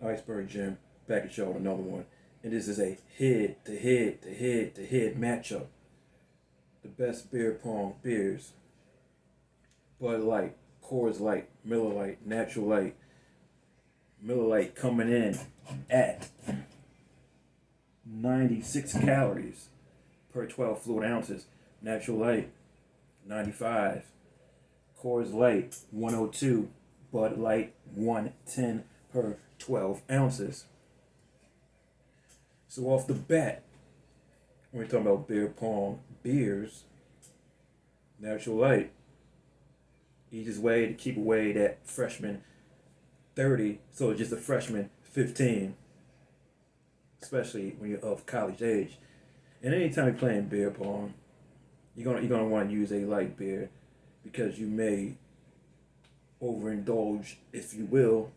Iceberg Gym, back at y'all with another one. And this is a head-to-head matchup. The best beer pong beers. Bud Light, Coors Light, Miller Light, Natural Light. Miller Light coming in at 96 calories per 12 fluid ounces. Natural Light, 95. Coors Light, 102. Bud Light, 110 per 12 ounces. So off the bat, when we're talking about beer pong beers, Natural Light, easiest way to keep away that freshman 30, so it's just a freshman 15, especially when you're of college age. And anytime you're playing beer pong, you're gonna want to use a light beer because you may overindulge, if you will,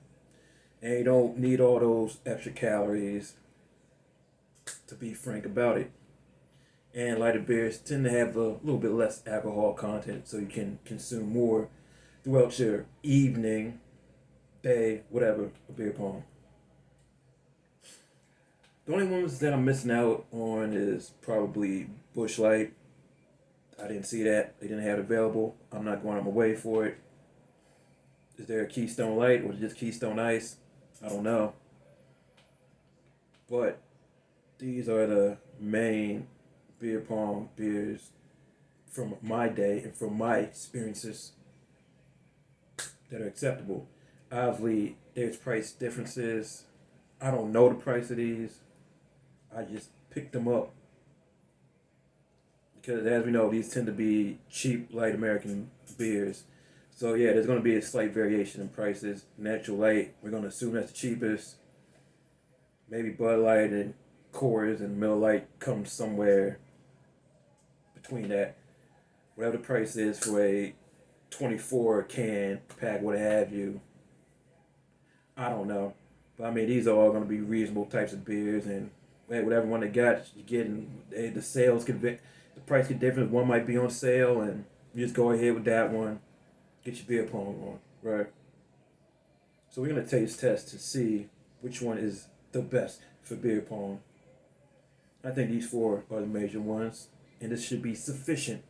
and you don't need all those extra calories, to be frank about it. And lighter beers tend to have a little bit less alcohol content, so you can consume more throughout your evening, day, whatever, a beer pong. The only ones that I'm missing out on is probably Busch Light. I didn't see that. They didn't have it available. I'm not going on my way for it. Is there a Keystone Light or just Keystone Ice? I don't know. But these are the main beer pong beers from my day and from my experiences that are acceptable. Obviously, there's price differences. I don't know the price of these. I just picked them up because, as we know, these tend to be cheap, light American beers. So yeah, there's going to be a slight variation in prices. Natural Light, we're going to assume that's the cheapest. Maybe Bud Light and Coors and Miller Light come somewhere between that. Whatever the price is for a 24 can pack, what have you, I don't know. But I mean, these are all going to be reasonable types of beers, and whatever one they got, you're getting. The sales could be, the price could different. One might be on sale, and you just go ahead with that one. Get your beer pong on, right? So we're gonna taste test to see which one is the best for beer pong. I think these four are the major ones, and this should be sufficient.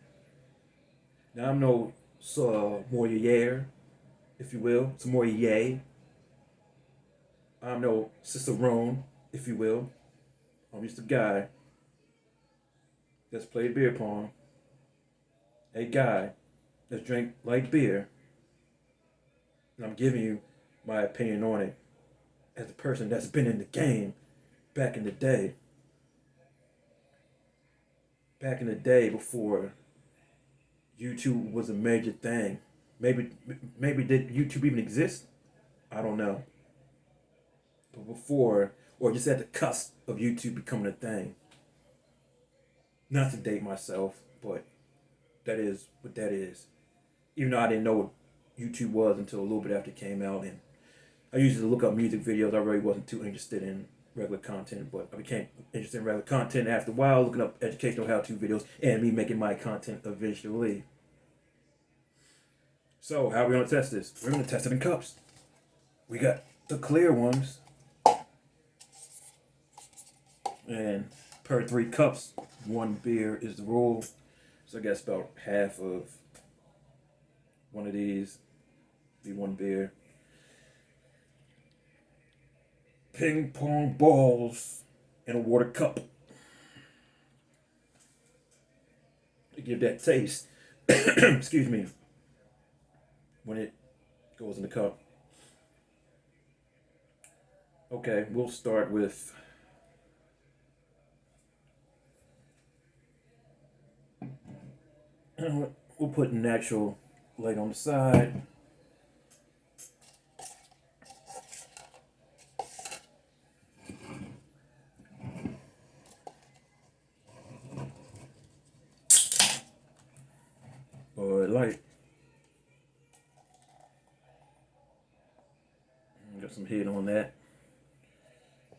Now I'm no sommelier, if you will, sommelier. I'm no cicerone, if you will. I'm just a guy that's played beer pong, a guy that's drank light beer, and I'm giving you my opinion on it as a person that's been in the game back in the day. Back in the day before YouTube was a major thing. Maybe did YouTube even exist? I don't know. But before, or just at the cusp of YouTube becoming a thing. Not to date myself, but that is what that is. Even though I didn't know what YouTube was until a little bit after it came out, and I used to look up music videos. I really wasn't too interested in regular content, but I became interested in regular content after a while, looking up educational how-to videos and me making my content visually. So, how are we going to test this? We're going to test it in cups. We got the clear ones, and per 3 cups, 1 beer is the rule. So I guess about half of one of these be 1 beer. Ping pong balls in a water cup to give that taste. Excuse me. When it goes in the cup. Okay, we'll start with we'll put Natural Light on the side. Light. Got some heat on that.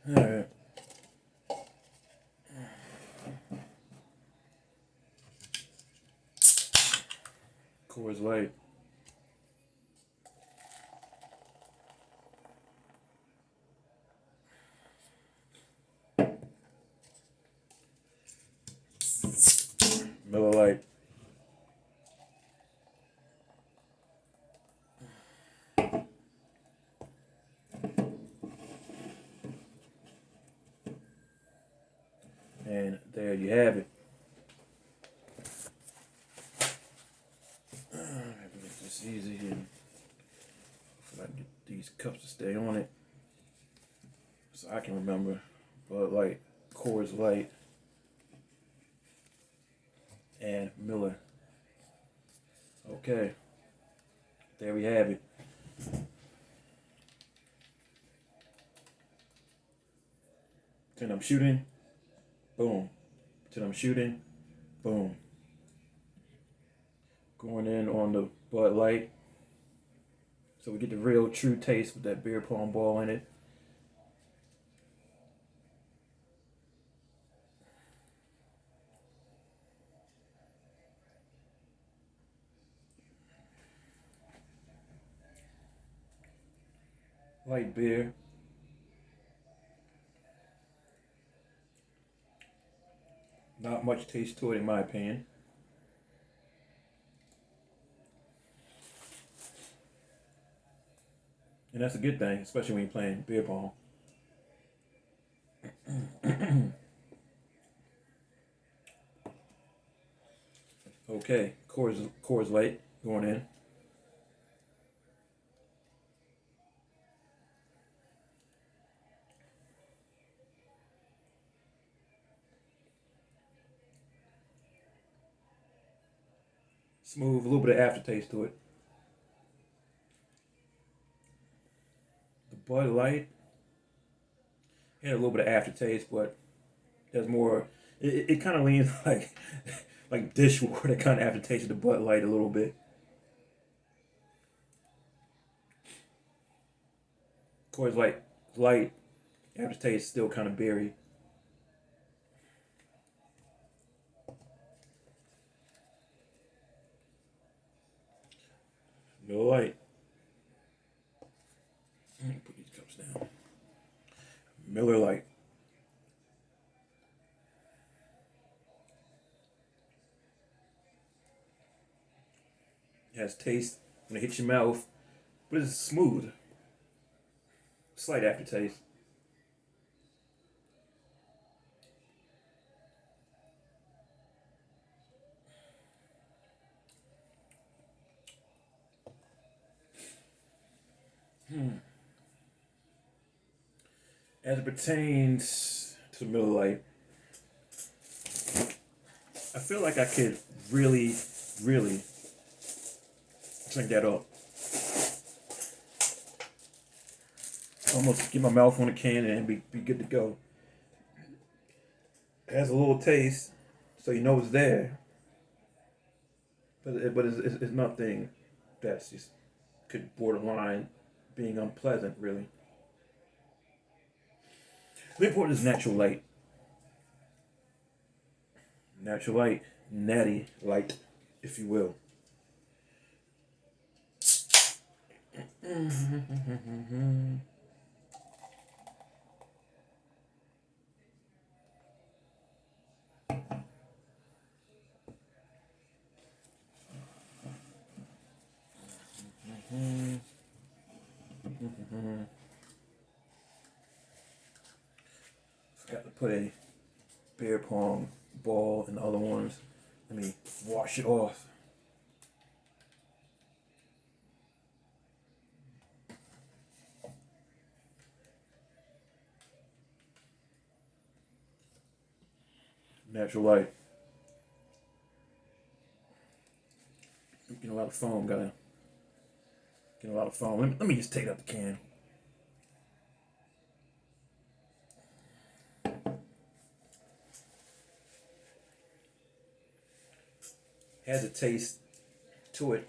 Alright. Coors Light. There you have it. Make this easy and if I can get these cups to stay on it so I can remember. Bud Light, Coors Light, and Miller. Okay, there we have it. Pretend I'm shooting, boom. Pretend I'm shooting, boom. Going in on the Bud Light. So we get the real true taste with that beer pong ball in it. Light beer. Not much taste to it in my opinion. And that's a good thing, especially when you're playing beer pong. Okay, Coors Light going in. Smooth, a little bit of aftertaste to it. The Bud Light had a little bit of aftertaste, but there's more. It kind of leans like dishwater kind of aftertaste of the Bud Light a little bit. Coors Light aftertaste still kind of berry. Miller Light. Put these cups down. Miller Light. It has taste when it hits your mouth, but it's smooth. Slight aftertaste. As it pertains to Miller Lite, I feel like I could really, really drink that up. Almost get my mouth on the can and be good to go. It has a little taste, so you know it's there. But it's nothing that's just could borderline being unpleasant, really. The important is natural light. Natural light, natty light, if you will. Forgot to put a beer pong ball in the other ones. Let me wash it off. Natural light. Getting a lot of foam, gotta get a lot of foam. Let me just take out the can. Has a taste to it.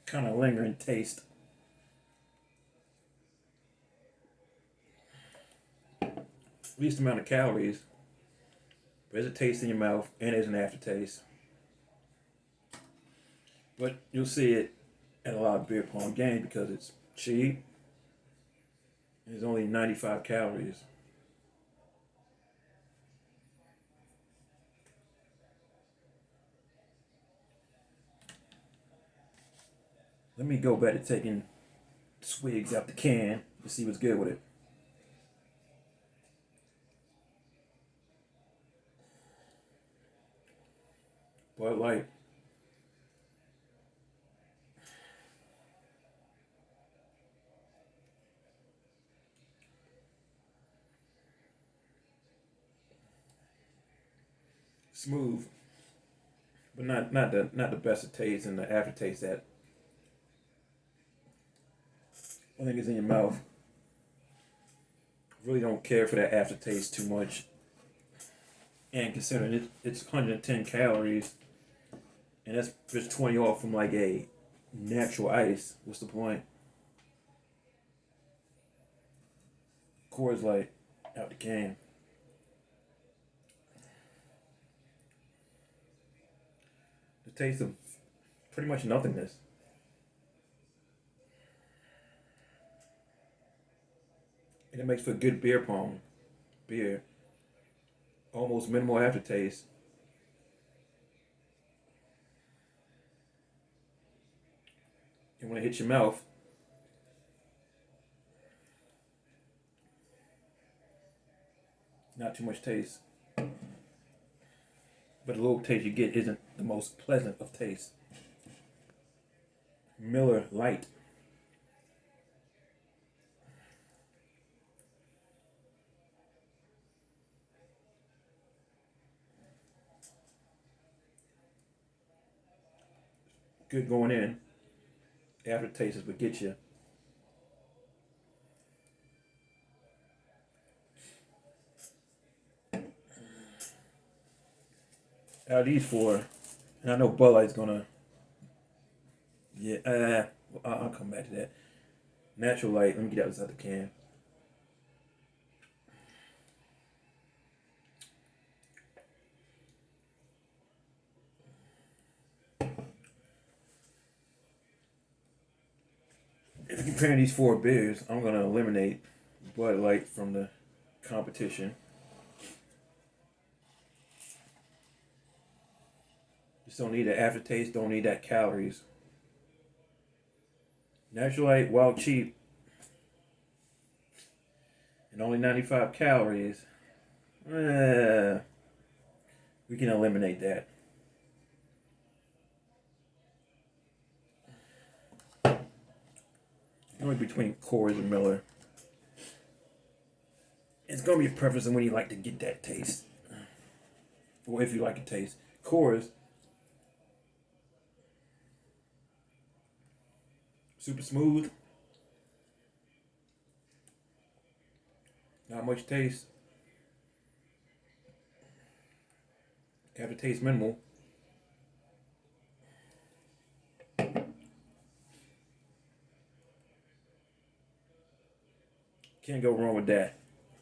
Kind of lingering taste. Least amount of calories. But there's a taste in your mouth and there's an aftertaste. But you'll see it at a lot of beer pong games because it's cheap. And it's only 95 calories. Let me go back to taking swigs out the can to see what's good with it. Bud Light. Smooth, but not the best of taste, and the aftertaste that I think is in your mouth. Really don't care for that aftertaste too much. And considering it's 110 calories, and that's just 20 off from like a natural ice. What's the point? Coors Light out the can. The taste of pretty much nothingness. And it makes for good beer pong. Beer. Almost minimal aftertaste. And when it hits your mouth, not too much taste. But the little taste you get isn't the most pleasant of taste. Miller Lite. Good going in. Aftertaste is what gets you. Out of these four, and I know Bud Light's gonna, yeah, I'll come back to that. Natural Light, let me get out this other can. If you're comparing these four beers, I'm gonna eliminate Bud Light from the competition. Just don't need the aftertaste, don't need that calories. Natural Light, while cheap, and only 95 calories, we can eliminate that. Only between Coors and Miller. It's gonna be a preference on when you like to get that taste, or if you like to taste. Coors, super smooth, not much taste. Aftertaste minimal. Can't go wrong with that.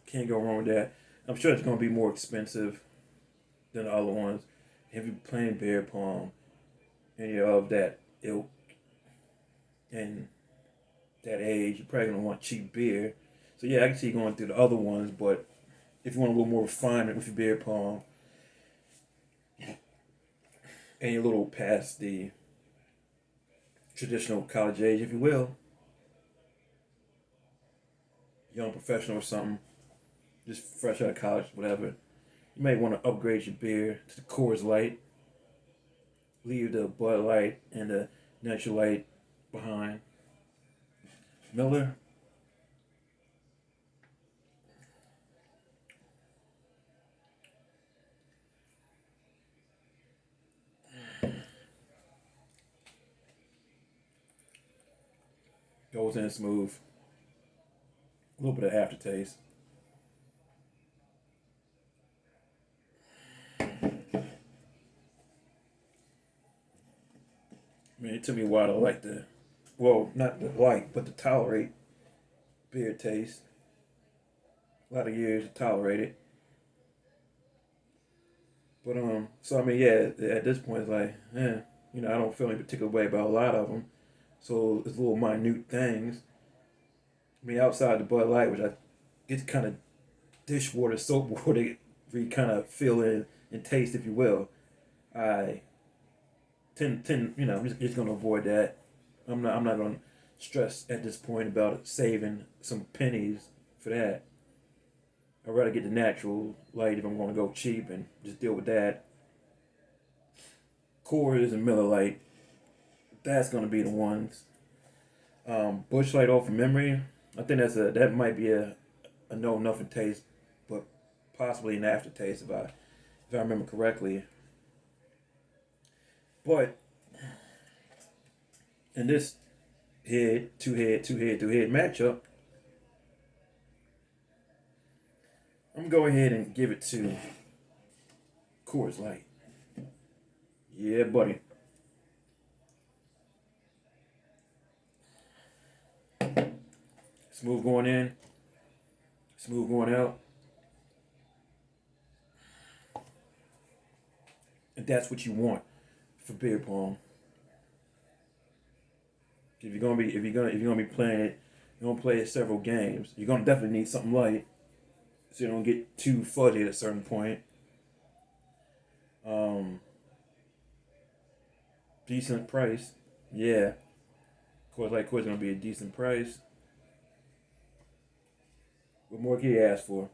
Can't go wrong with that. I'm sure it's gonna be more expensive than the other ones. If you're playing beer pong and you're of that ilk and that age, you're probably gonna want cheap beer. So yeah, I can see you going through the other ones, but if you want a little more refinement with your beer pong and you're a little past the traditional college age, if you will, young professional or something, just fresh out of college, whatever, you may want to upgrade your beer to the Coors Light, leave the Bud Light and the Natural Light behind. Miller, goes in smooth, a little bit of aftertaste. I mean, it took me a while to like well, not to like, but to tolerate beer taste. A lot of years to tolerate it. But so I mean, yeah, at this point, it's like, I don't feel any particular way about a lot of them. So it's little minute things. I mean, outside the Bud Light, which I get kind of dishwater, soap water, where you kind of feel it and taste, if you will. I tend I'm just gonna avoid that. I'm not gonna stress at this point about saving some pennies for that. I'd rather get the natural light if I'm gonna go cheap and just deal with that. Coors and Miller Lite. That's gonna be the ones. Bush Light off of memory. I think that might be a no nothing taste, but possibly an aftertaste if I remember correctly. But in this two head matchup, I'm gonna go ahead and give it to Coors Light. Yeah, buddy. Smooth going in, smooth going out. And that's what you want for beer pong. If you're gonna be playing it, you're gonna play it several games. You're gonna definitely need something light, so you don't get too fuzzy at a certain point. Um, Decent price, yeah. Of course, gonna be a decent price. What more can you ask for?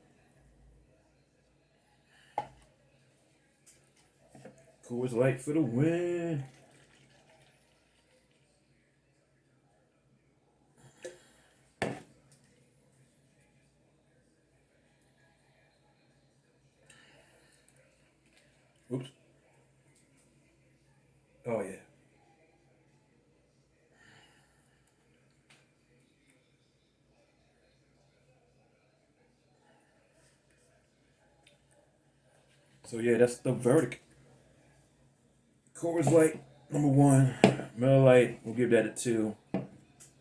Coors Light for the win. Oops. Oh yeah. So yeah, that's the verdict. Coors Light number one. Miller Lite, we'll give that a two.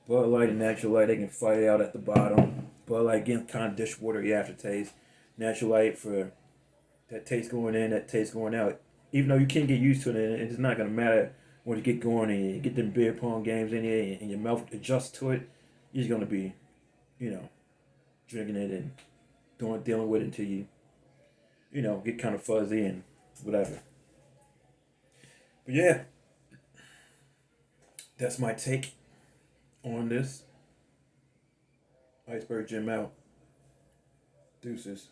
Bud Light and Natural Light, they can fight it out at the bottom. Bud Light again, kind of dishwatery aftertaste. Natural Light for that taste going in, that taste going out. Even though you can get used to it, and it's not gonna matter when you get going and you get them beer pong games in here, and your mouth adjusts to it. You're just gonna be, you know, drinking it and dealing with it until you get kind of fuzzy and whatever. But yeah, that's my take on this. Iceberg Jim out. Deuces.